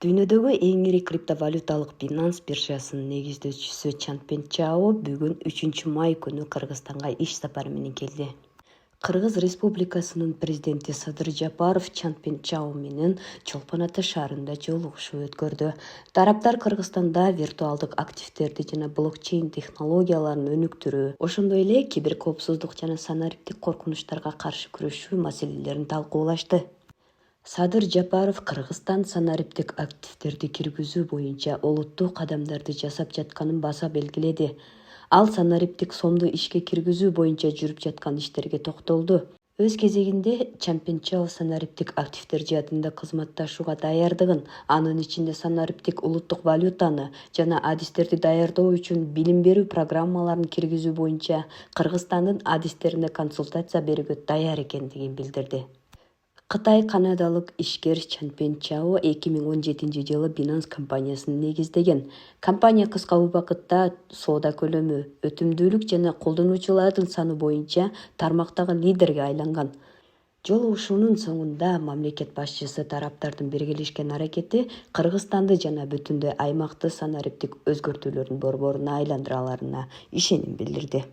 Дүйнөдөгү эң ири криптовалюталык Binance биржасынын негиздөөчүсү Чангпен Чао бүгүн 3-май күнү Кыргызстанга иш сапары менен келди. Кыргыз Республикасынын президенти Садыр Жапаров Чангпен Чао менен Чолпон Ата шаарында жолугушуу өткөрдү. Тараптар Кыргызстанда виртуалдык активдерди жана блокчейн технологияларын өнүктүрүү, ошондой эле киберкоопсуздук жана санариптик коркунучтарга каршы күрөшүү маселелерин талкуулашты. Садыр Жапаров Кыргызстан санариптик активдерди киргизүү боюнча олуттуу кадамдарды жасап жатканын баса белгиледи. Ал санариптик сомду ишке киргизүү боюнча жүрүп жаткан иштерге токтолду. Өз кезегинде Чангпен Чао санариптик активдер жаатында кызматташууга даярдыгын, анын ичинде санариптик улуттук валютаны жана адистерди даярдоо үчүн билим берүү программаларын киргизүү боюнча Кыргызстандын адистерине консультация берүүгө даяр экендигин билдирди. Кытай канадалык ишкер Чангпен Чао 2017-жылы Binance компаниясын негиздеген. Компания кыска убакытта соода көлөмү, өтүмдүүлүк жана колдонуучулардын саны боюнча тармактагы лидерге айланган. Жолугушуунун соңунда мамлекет башчысы тараптардын биргелешкен аракети Кыргызстанды жана бүтүндөй аймакты санариптик өзгөртүүлөрдүн борборуна айландыра аларына ишеним билдирди.